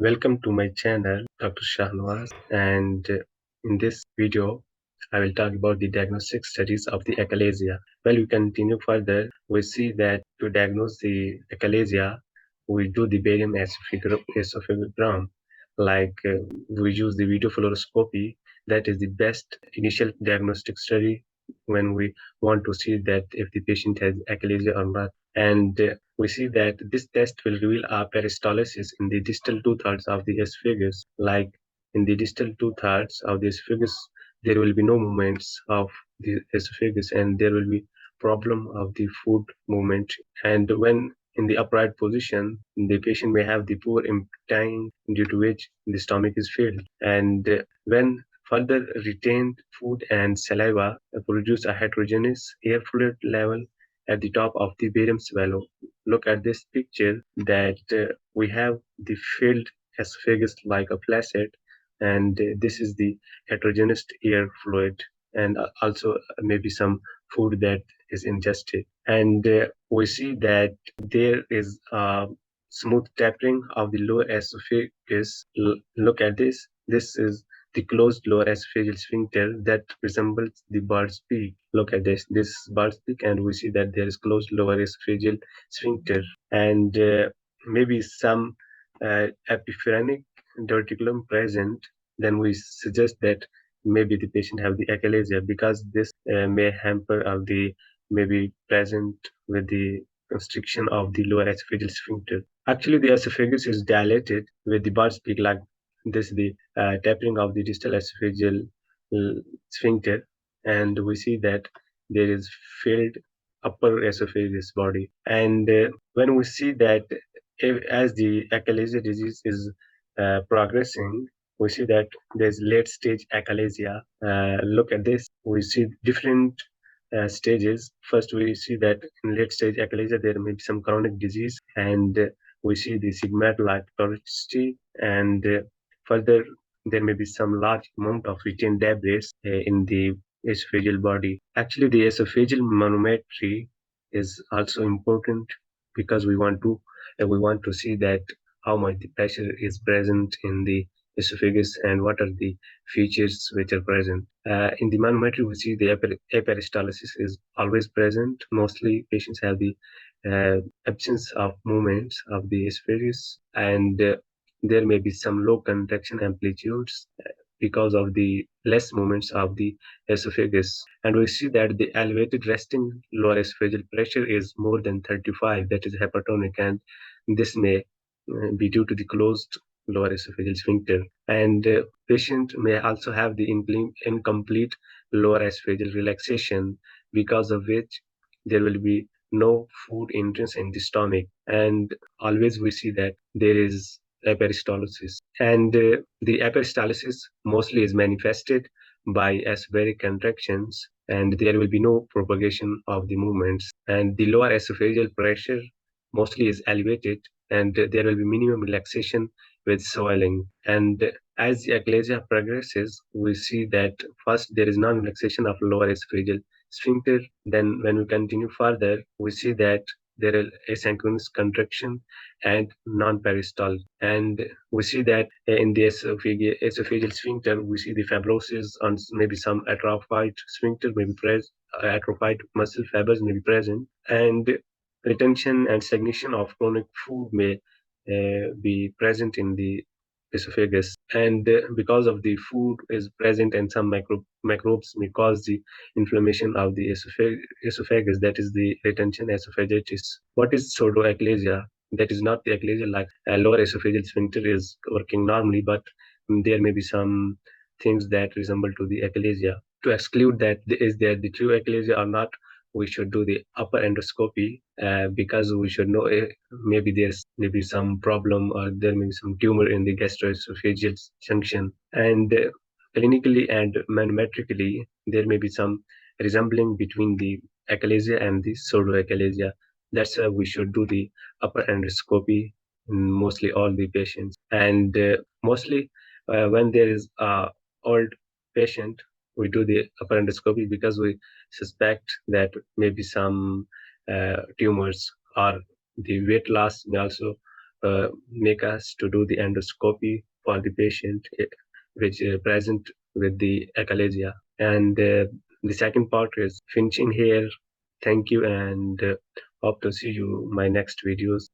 Welcome to my channel, Dr. Shahnawaz, and in this video, I will talk about the diagnostic studies of the achalasia. Well, we continue further. We see that to diagnose the achalasia, we do the barium esophagogram. We use the videoflouroscopy. That is the best initial diagnostic study when we want to see that if the patient has achalasia or not. And we see that this test will reveal a peristalsis in the distal two-thirds of the esophagus. Like in the distal two-thirds of the esophagus, there will be no movements of the esophagus and there will be problem of the food movement. And when in the upright position, the patient may have the poor emptying due to which the stomach is filled. And when further retained food and saliva produce a heterogeneous air fluid level at the top of the barium swallow. Look at this picture that we have the filled esophagus like a placet, and this is the heterogeneous air fluid, and also maybe some food that is ingested. And we see that there is a smooth tapering of the lower esophagus. Look at this. This is the closed lower esophageal sphincter that resembles the bird's beak. Look at this bird's beak, and we see that there is closed lower esophageal sphincter, and maybe some epiphrenic diverticulum present. Then we suggest that maybe the patient have the achalasia because this may hamper of the maybe present with the constriction of the lower esophageal sphincter. Actually, the esophagus is dilated with the bird's beak like this, the tapering of the distal esophageal sphincter, and we see that there is filled upper esophagus body. And when we see that as the achalasia disease is progressing, we see that there's late stage achalasia. Look at this. We see different stages. First, we see that in late stage achalasia, there may be some chronic disease, and we see the sigmoid-like toxicity, and further, there may be some large amount of retained debris in the esophageal body. Actually, the esophageal manometry is also important because we want to see that how much the pressure is present in the esophagus and what are the features which are present. In the manometry, we see the peristalsis is always present. Mostly patients have the absence of movements of the esophagus, and there may be some low contraction amplitudes because of the less movements of the esophagus. And we see that the elevated resting lower esophageal pressure is more than 35, that is hypertonic, and this may be due to the closed lower esophageal sphincter. And patient may also have the incomplete lower esophageal relaxation, because of which there will be no food entrance in the stomach. And always we see that there is peristalsis. And the peristalsis mostly is manifested by aspheric contractions, and there will be no propagation of the movements. And the lower esophageal pressure mostly is elevated, and there will be minimum relaxation with swelling. And as the achalasia progresses, we see that first there is non-relaxation of lower esophageal sphincter. Then when we continue further, we see that there is asynchronous contraction and non-peristaltic. And we see that in the esophageal sphincter, we see the fibrosis on maybe some atrophied sphincter, maybe atrophied muscle fibers may be present, and retention and stagnation of chronic food may be present in the esophagus. And because of the food is present and some microbes may cause the inflammation of the esophagus, that is the retention esophagitis. What is pseudoaehalasia? That is not the achalasia, like a lower esophageal sphincter is working normally, but there may be some things that resemble to the achalasia. To exclude that is there the true achalasia or not, we should do the upper endoscopy because we should know maybe there's maybe some problem or there may be some tumor in the gastroesophageal junction. And clinically and manometrically, there may be some resembling between the achalasia and the pseudoachalasia. That's why we should do the upper endoscopy in mostly all the patients. And mostly when there is a old patient, we do the upper endoscopy because we suspect that maybe some tumors or the weight loss may also make us to do the endoscopy for the patient which present with the achalasia. And the second part is finishing here. Thank you, and hope to see you my next videos.